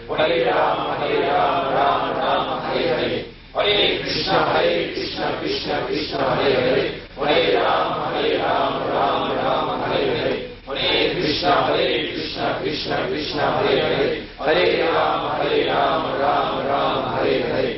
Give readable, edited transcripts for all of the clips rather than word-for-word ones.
Hare Rama, Rama Rama, Hare Hare. Hare Krishna, Krishna Krishna, Hare Hare. Hare Rama, Rama Rama, Hare Hare. Hare Krishna, Krishna Krishna, Hare Hare. Hare Rama, Rama Rama, Hare Hare.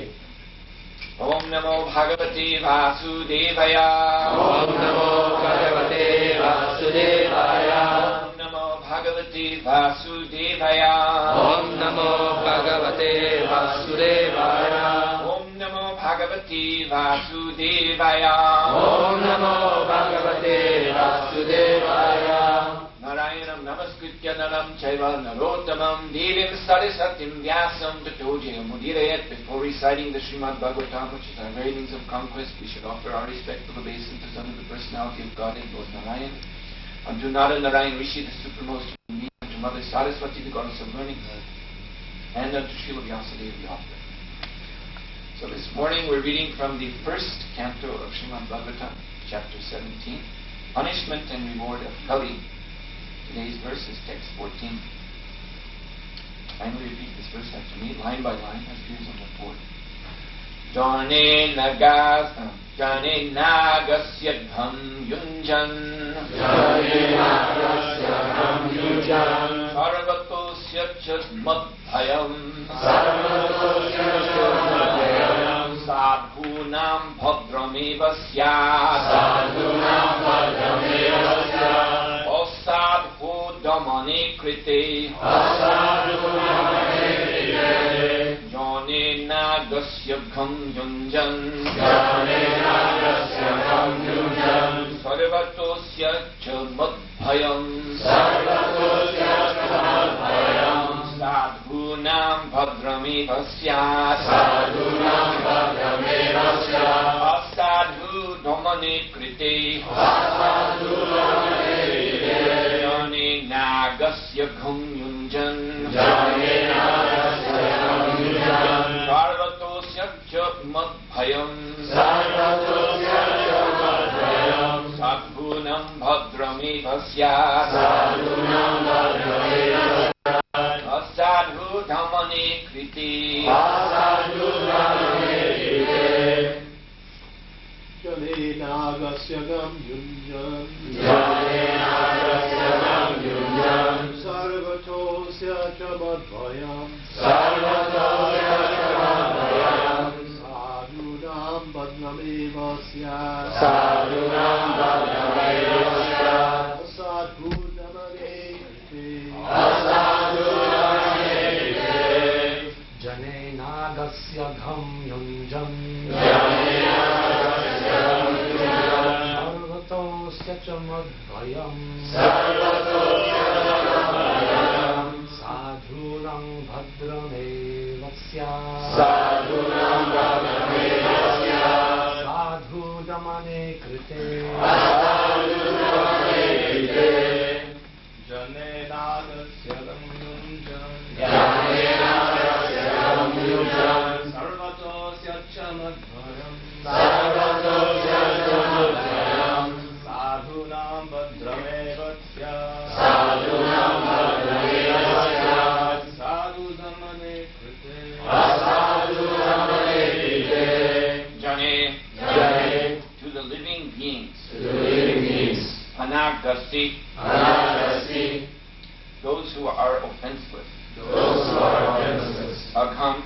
Om Namo Bhagavate Vasudevaya. Om Namo Bhagavate Vasudevaya. Om Namo Bhagavate Vasudevaya. Om Namo Bhagavate Vasudevaya. Om Namo Bhagavate Vasudevaya. Om Namo Bhagavate Vasudevaya. Narayanam Namaskritya Naram Chaiva Narottamam Devim Sarisatim Vyasam Tato Jayamudirayat. Before reciting the Srimad Bhagavatam, which is our very means of conquest, we should offer our respectful obeisance unto the personality of Godhead, Lord Narayan, unto Nara Narayan Rishi, the supremmost human being, unto Mother Saraswati, the goddess of learning, and unto Srila Vyasadeva, the author. So this morning we're reading from the first canto of Srimad Bhagavatam, chapter 17, Punishment and Reward of Kali. Today's verse is text 14. Kindly repeat this verse after me, line by line, as appears on the board. Jane nagasya dham yunjan. Jane nagasya dham yunjan. Sarvatosya chadmadbhayam. Sarvatosya chadmadbhayam. Sadhunam bhadrameva syat. Sadhunam bhadrameva syat. Asadhu damane krite. Asadhu damane krite. Jane nagasya dham yunjan. Jane nagasya dham yunjan. Sarvatosya chadmadbhayam. Sarvatosya chadmadbhayam. Sadhunam bhadrameva syat. Sadhunam bhadrameva syat. Asadhu damane krite. Asadhu damane krite. Jane nagasya dham yunjan. Jane nagasya dham yunjan. Sarvatosya chadmadbhayam. Sarvatosya chadmadbhayam. Sadhunam bhadrameva syat. Sadhunam bhadrameva syat. Asadhu damane krite. Asadhu damane krite. Jane nagasya dham yunjan. Jane nagasya dham yunjan. Sarvatosya chadmadbhayam. Sarvatosya chadmadbhayam. Sadhunam bhadrameva syat. Sadhunam bhadrameva syat. Asadhu damane krite. Asadhu damane krite. Jane nagasya dham yunjan. Jane nagasya dham yunjan. Sarvatosya chadmadbhayam. Sarvatosya chadmadbhayam. Sadhunam bhadrameva syat. Sadhunam bhadrameva syat. Sadhu damane krite. Asadhu damane krite. Jane nagasya dham yunjan. Jane nagasya dham yunjan. Sarvatosya chadmadbhayam. Sarvatosya chadmadbhayam. Sadhunam bhadrameva syat. Sadhunam bhadrameva syat. Sadhu damane krite. Asadhu damane krite. Jane, to the living beings. To the living beings. Anagasi, those who are offenseless. Those who are offenseless. Agham,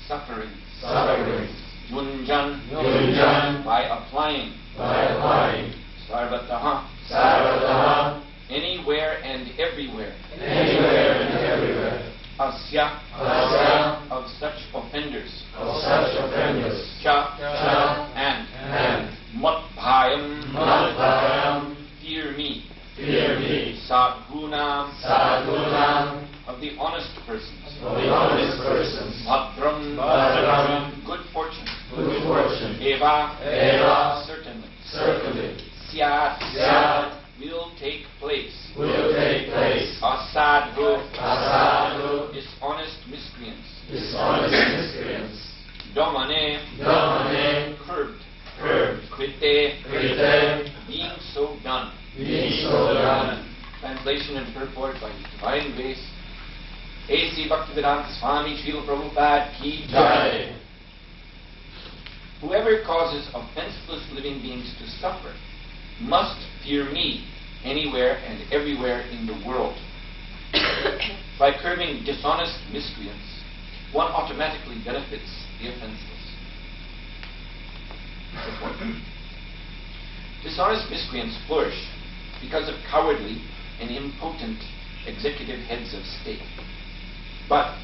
suffering. Yunjan, by applying. Sarvataha, anywhere and everywhere. Asya, of such offenders. Cha, and. Matbhayam, fear me. Sadhunam, of the honest persons. Bhadram, good fortune. Eva, certainly. Syat, will take place. Asadhu, dishonest miscreants. Domane, curbed. Krite, being so done. Translation and purport by Divine Grace. A.C. Bhaktivedanta Swami Srila Prabhupada Ki Jai. Whoever causes offenseless living beings to suffer must fear me anywhere and everywhere in the world. By curbing dishonest miscreants, one automatically benefits the offenseless. Dishonest miscreants flourish because of cowardly and impotent executive heads of state. But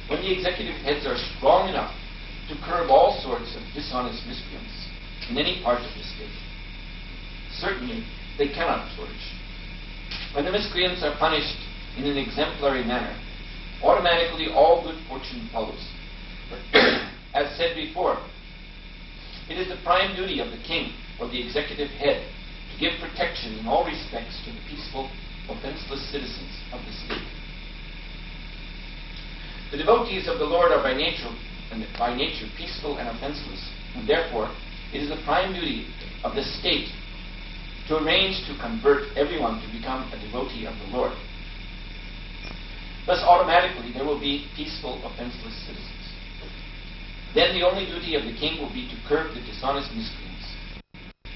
when the executive heads are strong enough to curb all sorts of dishonest miscreants in any part of the state, certainly they cannot flourish. When the miscreants are punished in an exemplary manner, automatically all good fortune follows. As said before, it is the prime duty of the king or the executive head to give protection in all respects to the peaceful, offenseless citizens of the state. The devotees of the Lord are by nature peaceful and offenseless, and therefore it is the prime duty of the state to arrange to convert everyone to become a devotee of the Lord. Thus automatically there will be peaceful, offenseless citizens. Then the only duty of the king will be to curb the dishonest miscreants.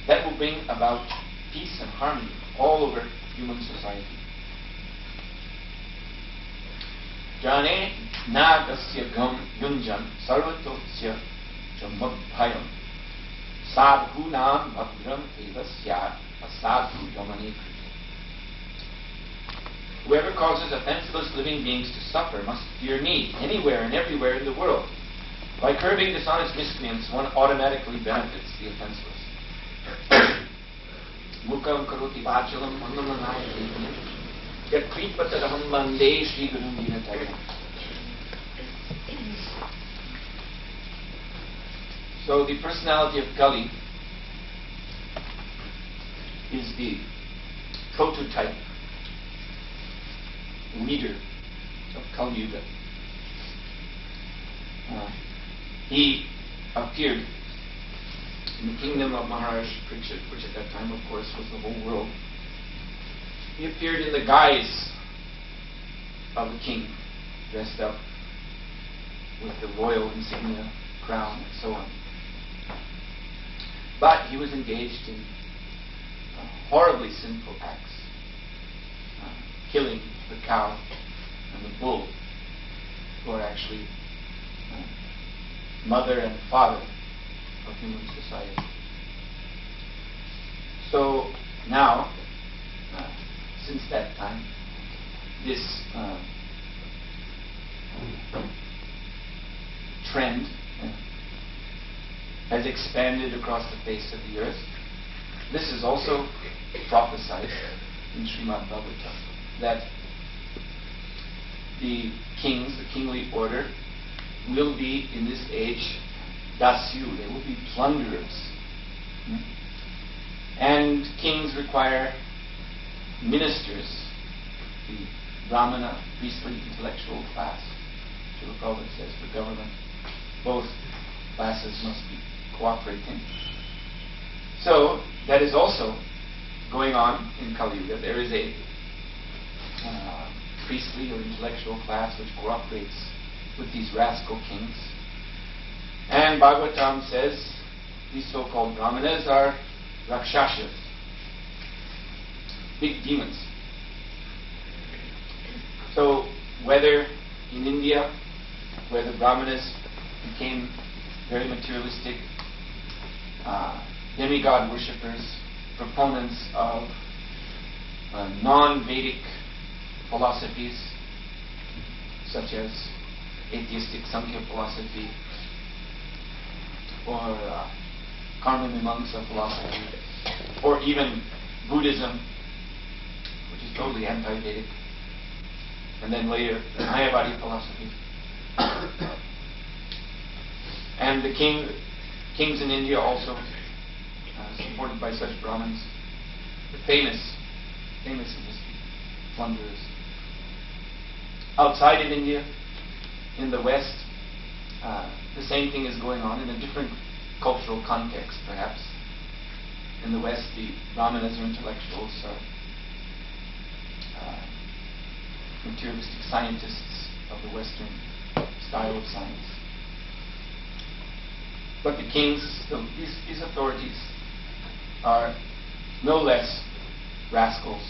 That will bring about peace and harmony all over human society. Jane nagasya gam yunjan sarvatosya jamabhayam sadhunam bhadram eva syat asadhu yamani kriti. Whoever causes offenseless living beings to suffer must fear me anywhere and everywhere in the world. By curbing dishonest miscreants, one automatically benefits the offenseless. Mukam karoti vachalam mandamanayam yat kripatadaham bande Shri Guru Vinatayam. So the personality of Kali is the prototype leader of Kali Yuga. He appeared in the kingdom of Maharaja Pariksit, which at that time, of course, was the whole world. He appeared in the guise of the king, dressed up with the royal insignia, crown, and so on. But he was engaged in horribly sinful acts, killing the cow and the bull, who are actually mother and father of human society. So now, since that time, this trend has expanded across the face of the earth. This is also prophesied in Srimad Bhagavatam, that the kings, the kingly order, will be in this age dasyu, they will be plunderers. And kings require ministers, the Brahmana, priestly, intellectual class. Srila Prabhupada says for government, both classes must be cooperating. So that is also going on in Kali Yuga. There is a priestly or intellectual class which cooperates with these rascal kings. And Bhagavatam says these so-called Brahmanas are Rakshashas, big demons. So whether in India, where the Brahmanas became very materialistic, demigod worshippers, proponents of non-Vedic philosophies, such as atheistic Samkhya philosophy, or Karma Mimamsa philosophy, or even Buddhism, which is totally anti-Vedic, and then later the Mayavadi philosophy. And the kings in India also, supported by such Brahmins, the famous in history, plunderers. Outside of India, in the West, the same thing is going on in a different cultural context, perhaps. In the West, the Brahmanas or intellectuals are materialistic scientists of the Western style of science. But the kings, these authorities, are no less rascals,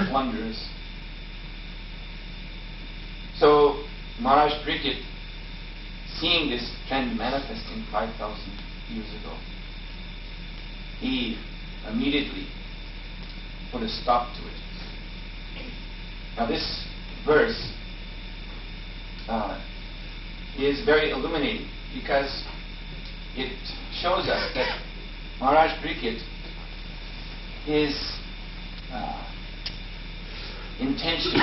plunderers. So Maharaj Pariksit, seeing this trend manifesting 5,000 years ago, he immediately put a stop to it. Now this verse is very illuminating because it shows us that Maharaj Pariksit, his intention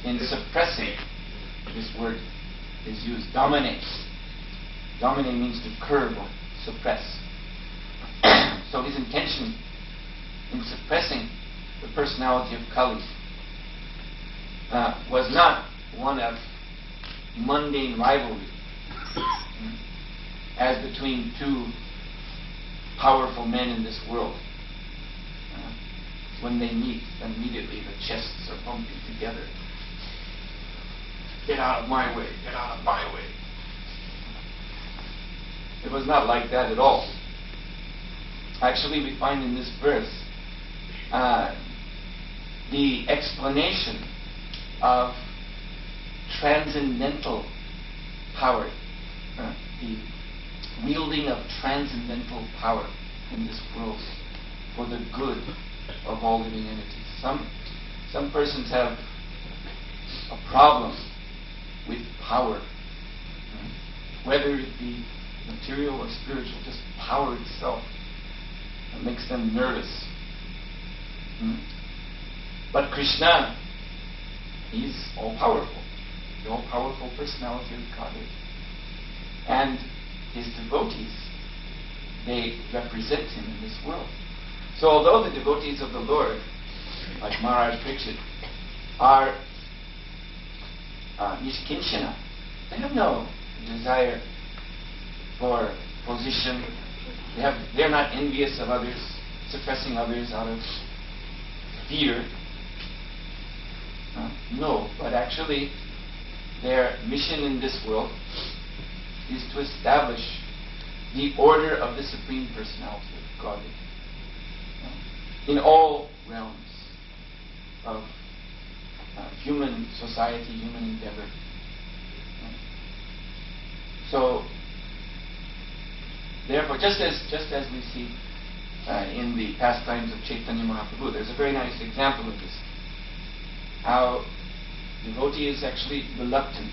in suppressing, this word is used, dominate. Dominate means to curb or suppress. So his intention in suppressing the personality of Kali was not one of mundane rivalry, as between two powerful men in this world. When they meet, immediately the chests are bumping together. Get out of my way, get out of my way. It was not like that at all. Actually, we find in this verse the explanation of transcendental power, the wielding of transcendental power in this world for the good of all living entities. Some persons have a problem with power, whether it be material or spiritual, just power itself. It makes them nervous. But Krishna, he's all-powerful, the all-powerful personality of Godhead. And his devotees, they represent him in this world. So although the devotees of the Lord, like Maharaj Pariksit, are nishkinchana, they have no desire for position. They're not envious of others, suppressing others out of fear. No, but actually their mission in this world is to establish the order of the Supreme Personality of Godhead in all realms of human society, human endeavor. So, therefore, just as we see in the pastimes of Chaitanya Mahaprabhu, there's a very nice example of this. How devotee is actually reluctant.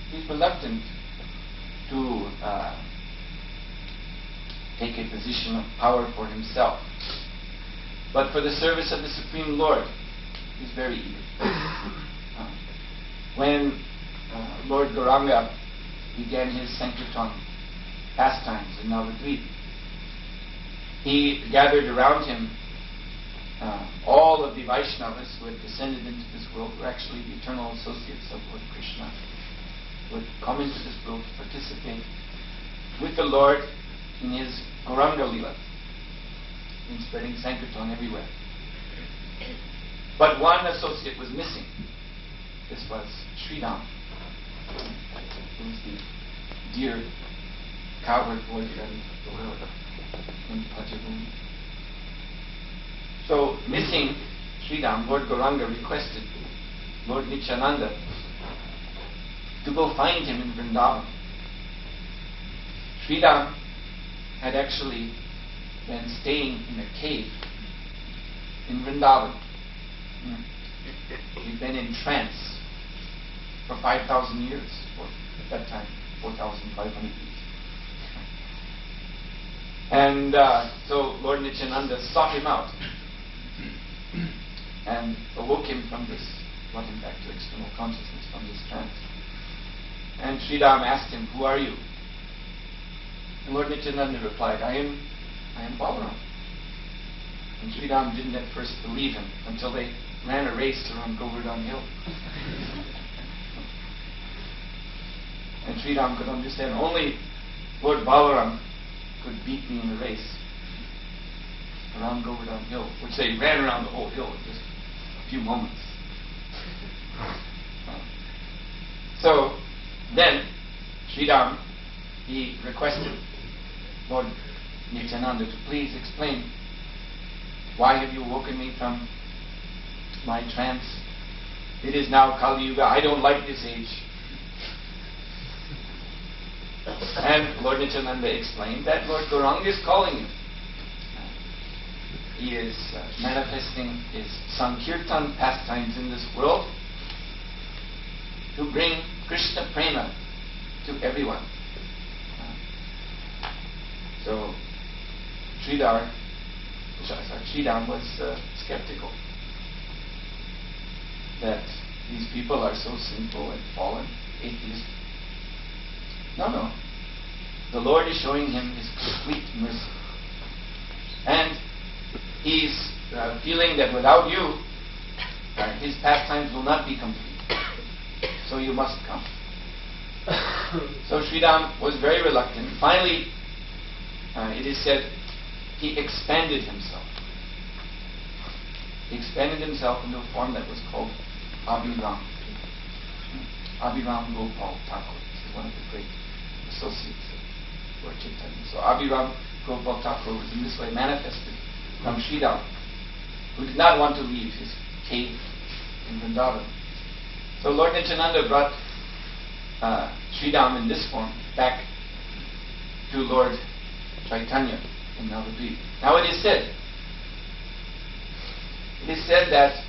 He's reluctant to take a position of power for himself. But for the service of the Supreme Lord, he's very eager. When Lord Gauranga began his Sankirtan pastimes in Navadvip, he gathered around him all of the Vaishnavas who had descended into this world, were actually the eternal associates of Lord Krishna, who had come into this world to participate with the Lord in his Gauranga Lila, in spreading Sankirtan everywhere. But one associate was missing. This was Sridham, who was the dear cowherd boyfriend of the Lord in Pajabhumi. So, missing Sridham, Lord Gauranga requested Lord Nityananda to go find him in Vrindavan. Sridham had actually been staying in a cave in Vrindavan. He'd been in trance for 5,000 years, or at that time 4,500 years. And so Lord Nityananda sought him out and awoke him from this, brought him back to external consciousness from this trance. And Sridham asked him, "Who are you?" And Lord Nityananda replied, I am Balaram. And Sridham didn't at first believe him until they ran a race around Govardhan Hill. And Sridham could understand only Lord Balaram could beat me in the race around Govardhan Hill, which they ran around the whole hill in just a few moments. So then Sridham, he requested Lord Nityananda to please explain, why have you woken me from my trance? It is now Kali Yuga. I don't like this age. And Lord Nityananda explained that Lord Gauranga is calling you. He is manifesting his Sankirtan pastimes in this world to bring Krishna prema to everyone. So Sridham was skeptical that these people are so sinful and fallen, atheist. No. The Lord is showing him his complete mercy. And he's feeling that without you, his pastimes will not be complete. So you must come. So Sridham was very reluctant. Finally, it is said, he expanded himself. He expanded himself into a form that was called Abhiram. Abhiram Gopal Thakur. This is one of the great associates of Lord Chaitanya. So Abhiram Gopal Thakur was in this way manifested from Sridham, who did not want to leave his cave in Vrindavan. So Lord Nityananda brought Sridham in this form back to Lord Chaitanya in Navadvip. Now it is said that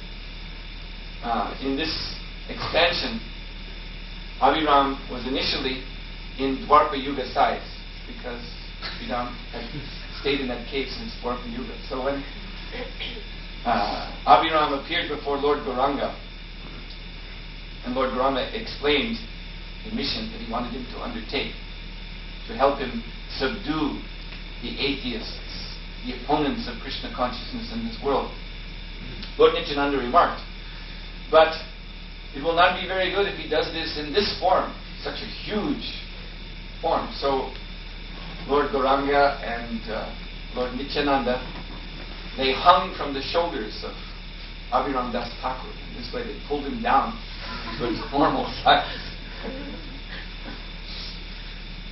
in this expansion, Abhiram was initially in Dwarpa Yuga size, because Sridham had stayed in that cave since Dwarpa Yuga. So when Abhiram appeared before Lord Gauranga, and Lord Gauranga explained the mission that he wanted him to undertake, to help him subdue the atheists, the opponents of Krishna consciousness in this world, Lord Nityananda remarked, but it will not be very good if he does this in this form, such a huge form. So Lord Gauranga and Lord Nityananda, they hung from the shoulders of Abhiram Das Thakur. In this way they pulled him down to his formal size.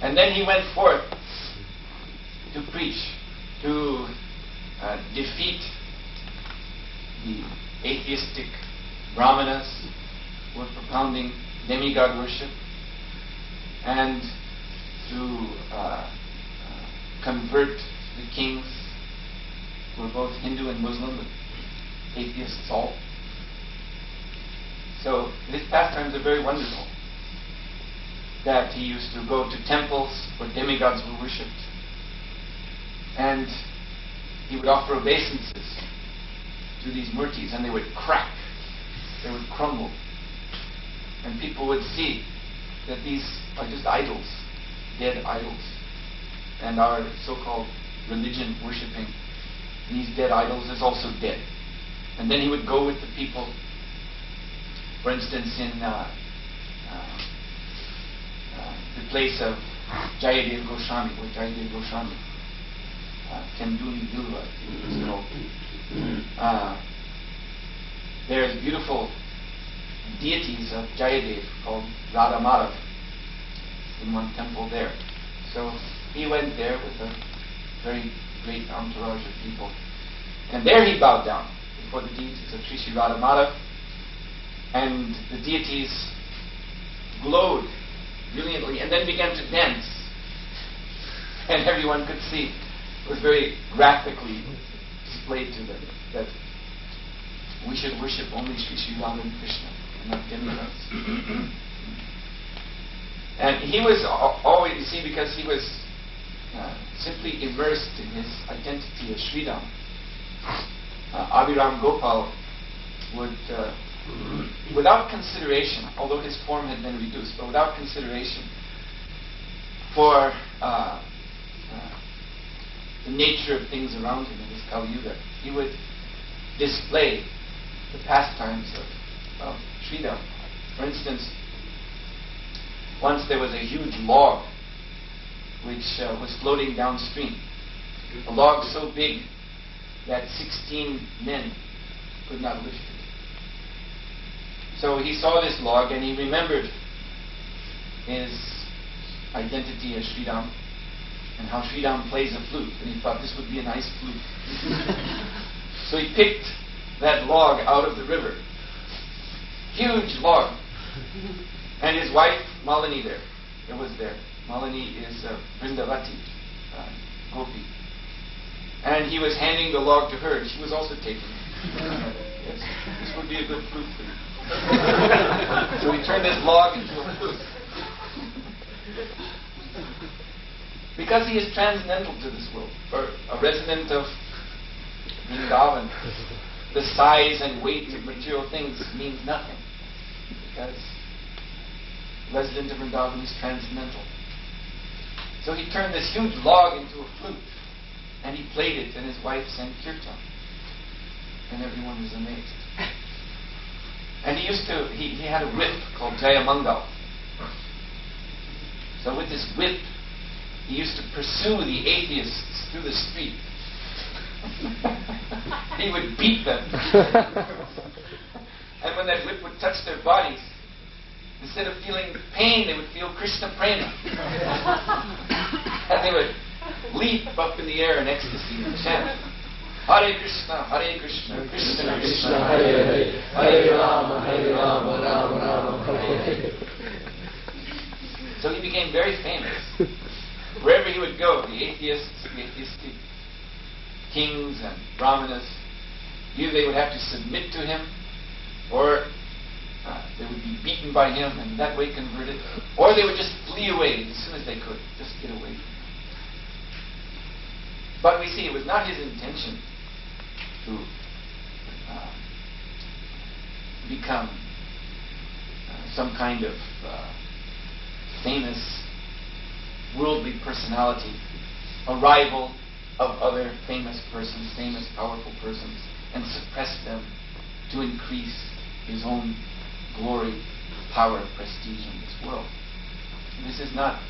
And then he went forth to preach, to defeat the atheistic brahmanas who were propounding demigod worship, and to convert the kings who were both Hindu and Muslim, but atheists all. So his pastimes are very wonderful. That he used to go to temples where demigods were worshipped, and he would offer obeisances to these murtis, and they would crack, they would crumble, and people would see that these are just idols, dead idols, and our so-called religion worshipping these dead idols is also dead. And then he would go with the people, for instance, in the place of Jayadev Goswami, where Jayadev Goswami, Kenduli Bilva, is called. There's beautiful deities of Jayadev called Radha Madhav in one temple there. So he went there with a very great entourage of people. And there he bowed down before the deities of Sri Sri Radha Madhav, and the deities glowed brilliantly and then began to dance. And everyone could see, it was very graphically displayed to them, that we should worship only Sri Sri Rama and Krishna and not demigods. And he was always, you see, because he was simply immersed in his identity as Sridham, Abhiram Gopal would, without consideration, although his form had been reduced, but without consideration for the nature of things around him in this Kali Yuga, he would display the pastimes of Sridham. For instance, once there was a huge log which was floating downstream, a log so big that 16 men could not lift it. So he saw this log and he remembered his identity as Sri Ram and how Sri Ram plays a flute, and he thought this would be a nice flute. So he picked that log out of the river. Huge log. And his wife, Malini, was there. Malini is Vrindavati, Gopi. And he was handing the log to her. She was also taking it. Yes, this would be a good flute for you. So he turned this log into a flute. Because he is transcendental to this world. For a resident of Vrindavan, the size and weight of material things means nothing. Because resident of Vrindavan is transcendental. So he turned this huge log into a flute, and he played it, and his wife sang kirtan. And everyone was amazed. And he had a whip called Jayamangal. So with this whip, he used to pursue the atheists through the street. He would beat them. And when that whip would touch their bodies, instead of feeling pain, they would feel Krishna prema. And they would leap up in the air in ecstasy and chant, Hare Krishna, Krishna Krishna, Hare Hare, Hare Rama, Rama Hare Hare. So he became very famous. Wherever he would go, the atheists, the atheistic kings and brahmanas, either they would have to submit to him, or they would be beaten by him and that way converted, or they would just flee away as soon as they could, just get away from him. But we see it was not his intention to become some kind of famous worldly personality, a rival of other famous persons, famous powerful persons, and suppress them to increase his own glory, power, prestige in this world. This is not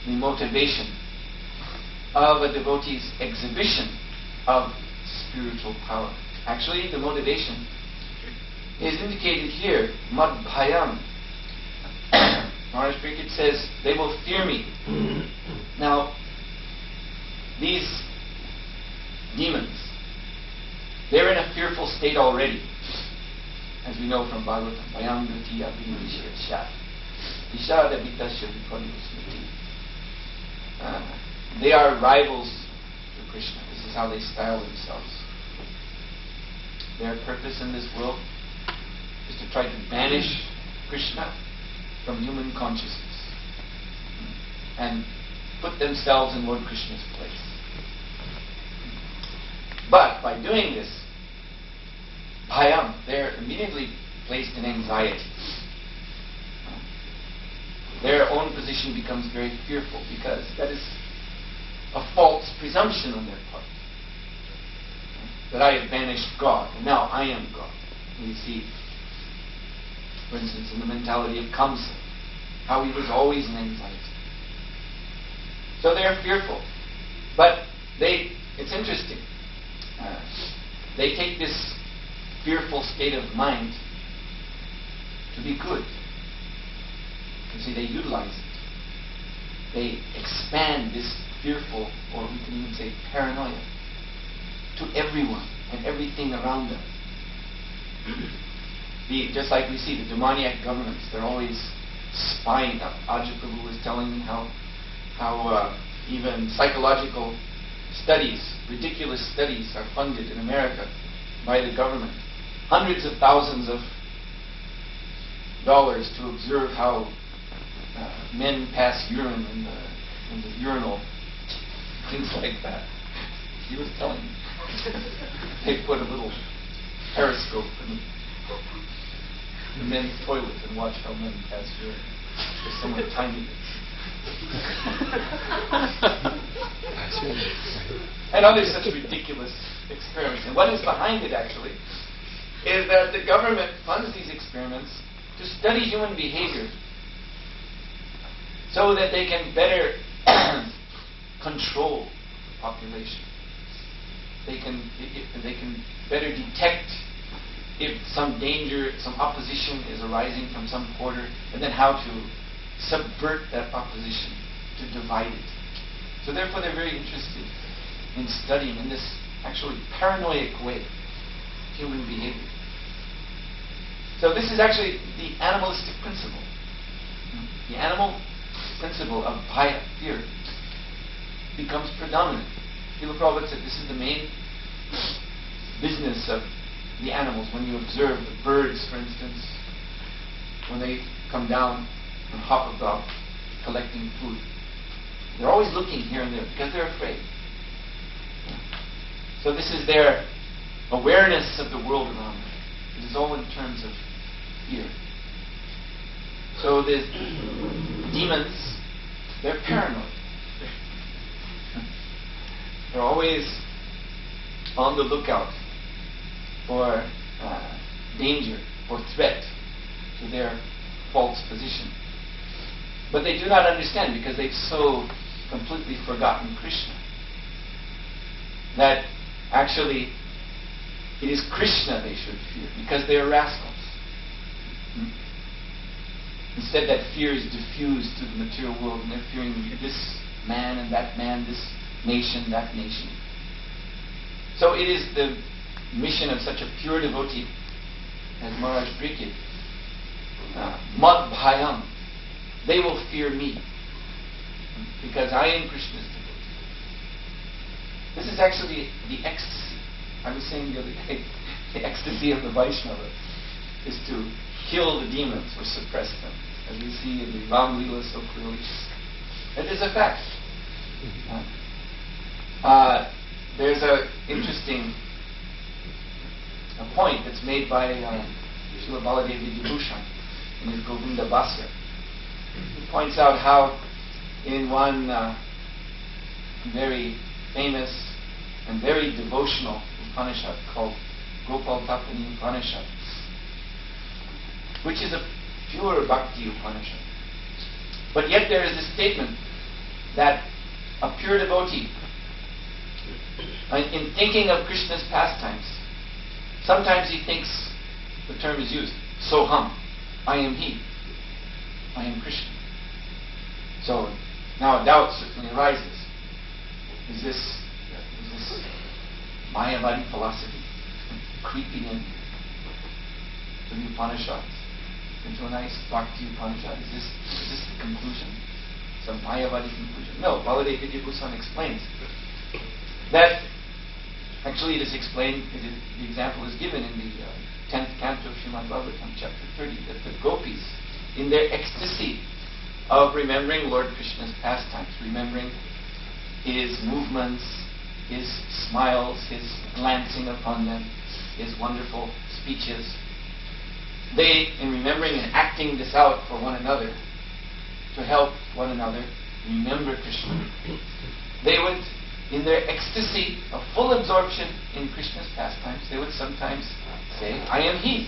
the motivation of a devotee's exhibition of spiritual power. Actually, the motivation is indicated here, Madbhayam. Maharaj Pariksit says, they will fear me. Now, these demons, they're in a fearful state already. As we know from Bhagavatam, Bhayam Gati Abhinivishya Vishada Vitasya Viparinusmati. They are rivals to Krishna. This is how they style themselves. Their purpose in this world is to try to banish Krishna from human consciousness and put themselves in Lord Krishna's place. But by doing this, bhayam, they're immediately placed in anxiety. Their own position becomes very fearful because that is a false presumption on their part. That I have banished God, and now I am God. We see, for instance, in the mentality of Kamsa, how he was always in anxiety. So they are fearful. But it's interesting. They take this fearful state of mind to be good. You see, they utilize it. They expand this fearful, or we can even say paranoia, to everyone and everything around them. Just like we see the demoniac governments, they're always spying. Ajahn Prabhu was telling me how even psychological studies, ridiculous studies, are funded in America by the government. Hundreds of thousands of dollars to observe how men pass urine in the urinal, things like that. He was telling me. They put a little periscope in the men's toilet and watch how men pass urine. There's someone timing it. And other such ridiculous experiments. And what is behind it, actually, is that the government funds these experiments to study human behavior so that they can better control the population. They can better detect if some danger, some opposition is arising from some quarter, and then how to subvert that opposition, to divide it. So therefore they're very interested in studying in this actually paranoid way human behavior. So this is actually the animalistic principle. The animal principle of bhaya, fear, becomes predominant. Srila Prabhupada said this is the main business of the animals. When you observe the birds, for instance, when they come down and hop about collecting food, they're always looking here and there because they're afraid. So this is their awareness of the world around them. It is all in terms of fear. So the demons, they're paranoid. They're always on the lookout for danger or threat to their false position. But they do not understand because they've so completely forgotten Krishna that actually it is Krishna they should fear because they are rascals. Instead, that fear is diffused to the material world and they're fearing this man, this nation, that nation. So it is the mission of such a pure devotee as Maharaj Pariksit, Mad Bhayam, they will fear me because I am Krishna's devotee. This is actually the ecstasy. I was saying the other day, the ecstasy of the Vaishnava is to kill the demons or suppress them, as we see in the Ram Leela so clearly. It is a fact. There's an interesting point that's made by Srila Baladev Vidyabhushan in his Govinda Bhasya. He points out how in one very famous and very devotional Upanishad called Gopal Tapani Upanishad, which is a pure bhakti Upanishad. But yet there is this statement that a pure devotee, in thinking of Krishna's pastimes, sometimes he thinks, the term is used, Soham, I am he, I am Krishna. So now a doubt certainly arises. Is this Mayavadi philosophy creeping in to the Upanishads, into a nice bhakti Upanishad? Is this the conclusion? Some Mayavadi conclusion? No, Baladev Vidyabhushan explains that actually it is explained, the example is given in the 10th canto of Srimad Bhagavatam, chapter 30, that the gopis, in their ecstasy of remembering Lord Krishna's pastimes, remembering his movements, his smiles, his glancing upon them, his wonderful speeches, they, in remembering and acting this out for one another, to help one another remember Krishna, they would, in their ecstasy of full absorption in Krishna's pastimes, they would sometimes say, I am he,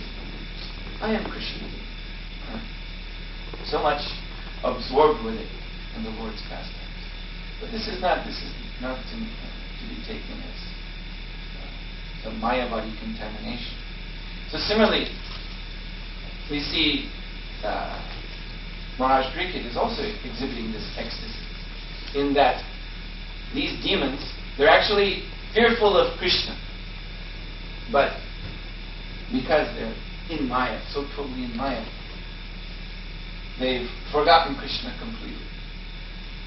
I am Krishna. So much absorbed with it in the Lord's pastimes. But this is not to be taken as some Mayavadi contamination. So similarly, we see Maharaj Pariksit is also exhibiting this ecstasy, in that these demons, they're actually fearful of Krishna, but because they're in Maya, so totally in Maya, they've forgotten Krishna completely.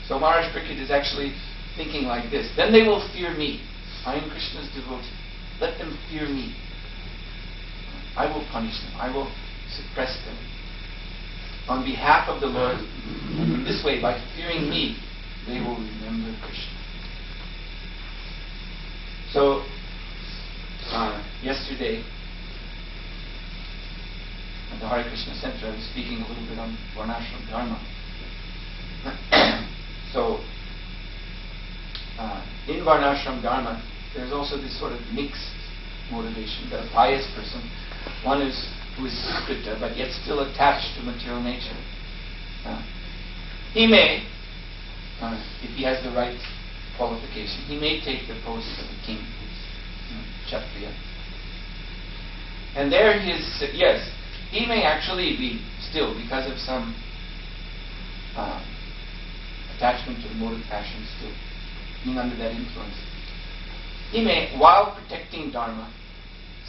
So Maharaj Pariksit is actually thinking like this: then they will fear me. I am Krishna's devotee. Let them fear me. I will punish them. I will suppress them. On behalf of the Lord, and in this way, by fearing me, they will remember Krishna. So, yesterday, at the Hare Krishna Center, I was speaking a little bit on Varnashram Dharma. So, in Varnashram Dharma, there's also this sort of mixed motivation. The pious person, one who is sukrita, but yet still attached to material nature. He may, if he has the right qualification, he may take the post of a king, kshatriya. And there yes, he may actually be still, because of some attachment to the mode of passion, still being under that influence. He may, while protecting Dharma,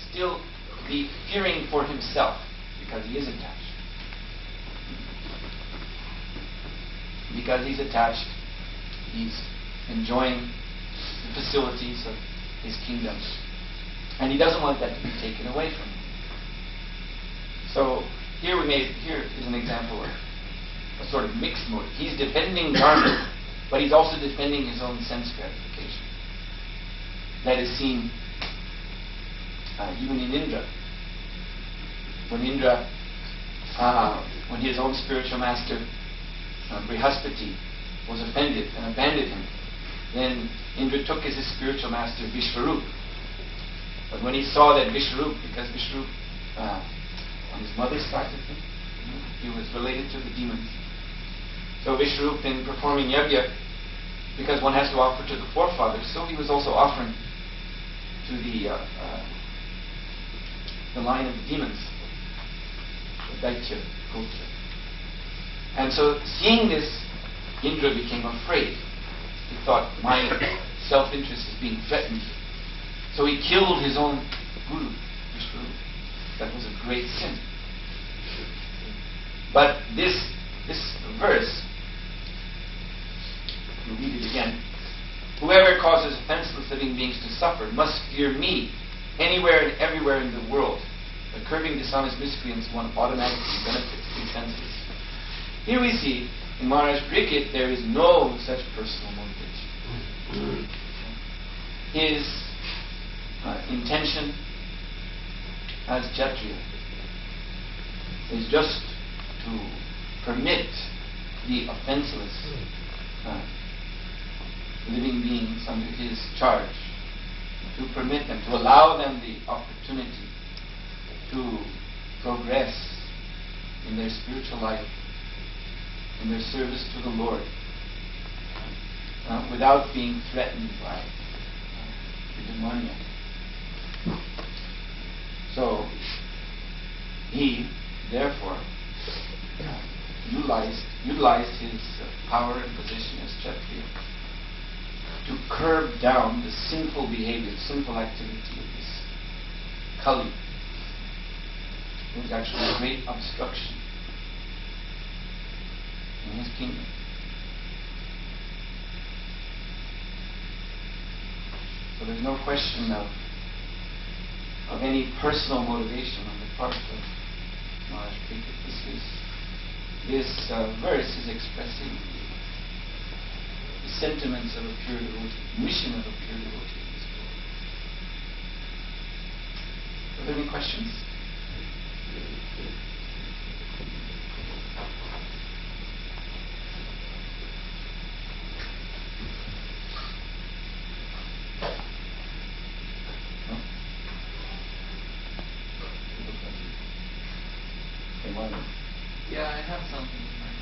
still be fearing for himself, because he is attached. Because he's attached, he's enjoying the facilities of his kingdom. And he doesn't want that to be taken away from him. So here is an example of a sort of mixed motive. He's defending Dharma, but he's also defending his own sense gratification. That is seen even in Indra. When Indra, when his own spiritual master, Brihaspati, was offended and abandoned him, then Indra took as his spiritual master Vishvarup. But when he saw that Vishvarup, because Vishvarup, on his mother's side, I think, he was related to the demons. So Vishvarup, in performing yajna, because one has to offer to the forefathers, so he was also offering to the line of the demons, the Daitya culture. And so seeing this, Indra became afraid. He thought, my self-interest is being threatened. So he killed his own guru, Vishvarup. That was a great sin. But this verse, we'll read it again. Whoever causes offenseless living beings to suffer must fear me anywhere and everywhere in the world. By curbing dishonest miscreants, one automatically benefits the senses. Here we see, in Maharaj Pariksit, there is no such personal motivation. His intention as Kshatriya is just to permit the offenseless living beings under his charge, to permit them, to allow them the opportunity to progress in their spiritual life, in their service to the Lord, without being threatened by the demoniac. So he, therefore, utilized his power and position as Kshatriya to curb down the sinful behavior, sinful activity of this Kali. It was actually a great obstruction in his kingdom. So there's no question of any personal motivation on the part of Maharaj Pariksit. This verse is expressing the sentiments of a pure devotee, mission of a pure devotee in this world. Are there any questions? Yeah, I have something in mind.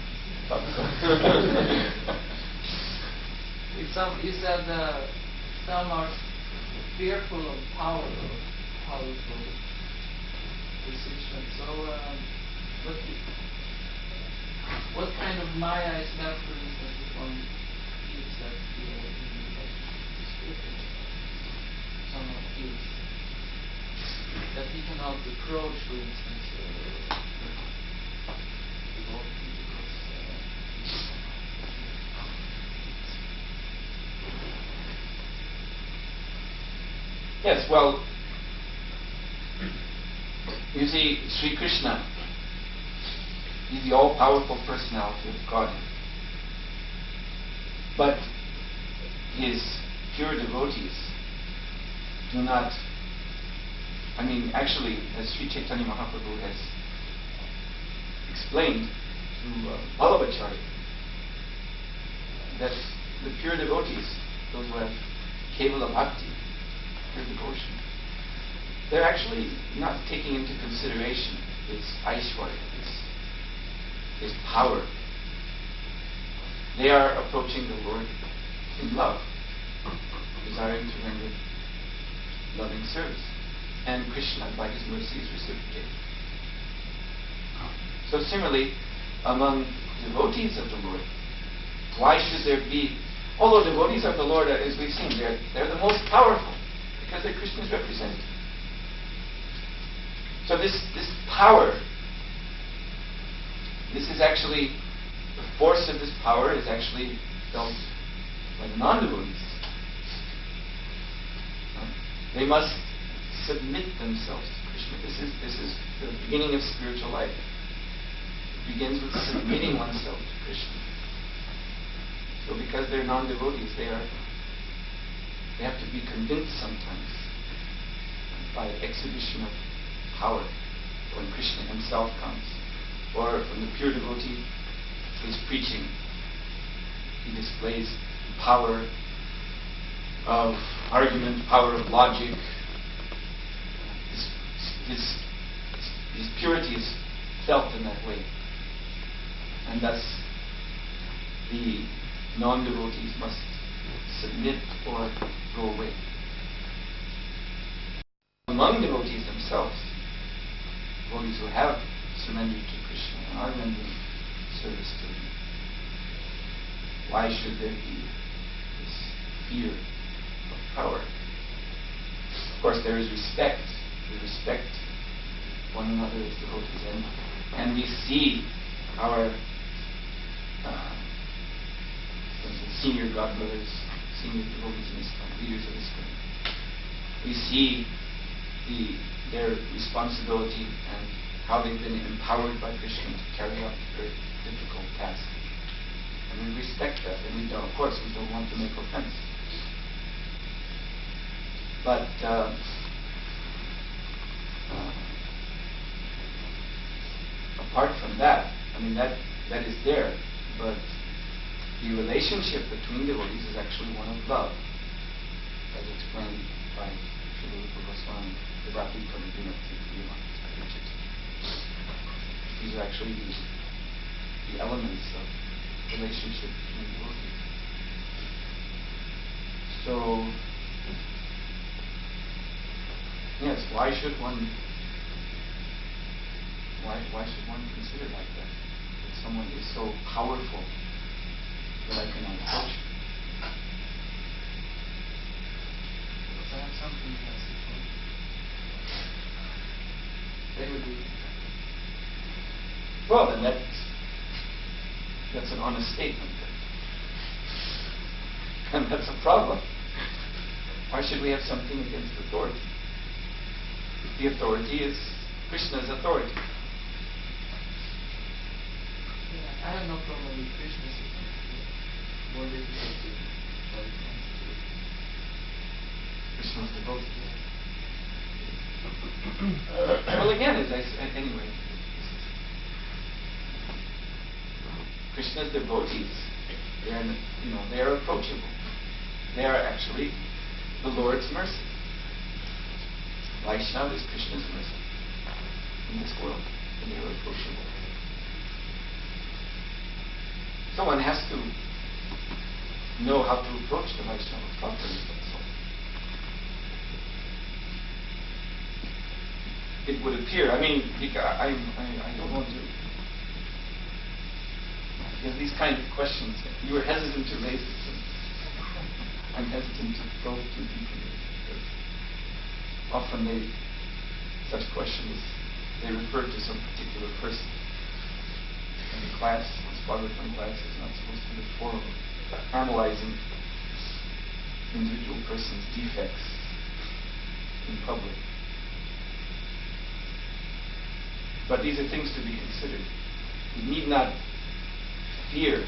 You said some are fearful of powerful position. So, what kind of maya is that, for instance, if one feels that in relationship to spirit? Someone feels that he cannot approach, for instance, Yes, well, you see, Sri Krishna, he's the all-powerful personality of Godhead. But his pure devotees do not, actually, as Sri Chaitanya Mahaprabhu has explained to Vallabhacharya, that the pure devotees, those who have Kevala Bhakti, pure devotion, they're actually not taking into consideration his Aishwarya, his power. They are approaching the Lord in love, desiring to render loving service. and Krishna, by his mercy, is reciprocated. So similarly, among devotees of the Lord, why should there be, although devotees of the Lord, as we've seen, they're the most powerful, because they're Krishna's representative. So this power, this is actually, the force of this power is actually felt by the non-devotees. They must submit themselves to Krishna. This is the beginning of spiritual life. It begins with submitting oneself to Krishna. So because they're non-devotees, they have to be convinced sometimes by exhibition of power when Krishna himself comes, or when the pure devotee is preaching. He displays the power of argument, power of logic. His purity is felt in that way. And thus the non-devotees must submit or go away. Among devotees themselves, devotees who have surrendered to Krishna and are rendering service to him, why should there be this fear of power? Of course, there is respect. We respect one another as devotees, and we see our senior godbrothers, senior devotees in ISKCON, leaders of ISKCON. We see their responsibility and how they've been empowered by Krishna to carry out a very difficult task. And we respect that, and we don't, of course, we don't want to make offense. But apart from that, I mean, that is there, but the relationship between devotees is actually one of love, as explained by Srila Rupa Goswami, the Bhakti Pramudina. These are actually the elements of relationship between devotees. So, yes, why should one consider like that? That someone is so powerful that I cannot approach him. Because I have something else to show. They would be. Well, then that's an honest statement. And that's a problem. Why should we have something against authority? The authority is Krishna's authority. Yeah, I have no problem with Krishna's authority. More difficult to what it comes to Krishna's devotee. Well, again, as I said, anyway, Krishna's devotees, they are approachable. They are actually the Lord's mercy. Vaishnava is Krishna's mercy in this world, and they are approachable. So one has to know how to approach the Vaishnava properly. That's all. It would appear, I mean, I don't want to, because these kind of questions, you were hesitant to raise it, and I'm hesitant to probe too deeply, because often such questions, they refer to some particular person. And the class, this Bhagavatam class, is not supposed to be the forum of analyzing individual persons' defects in public. But these are things to be considered. We need not fear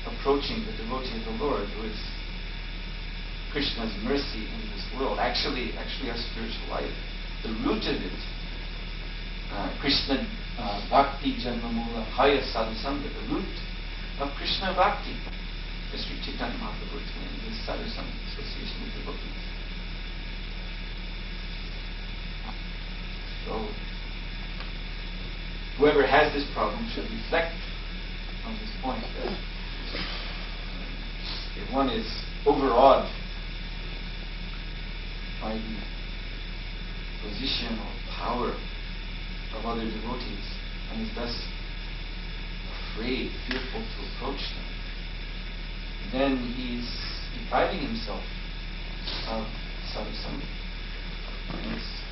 approaching the devotee of the Lord, who is Krishna's mercy in this world. Actually our spiritual life, the root of it, Krishna Bhakti Janmamula Haya Sadhusanga, the root of Krishna Bhakti, as Sri Chaitanya Mahaprabhu explained, is Sadhusanga, association with devotees. So, whoever has this problem should reflect on this point, that if one is overawed by the position or power of other devotees, and is thus afraid, fearful to approach them, then he is depriving himself of sadhusanga. And it's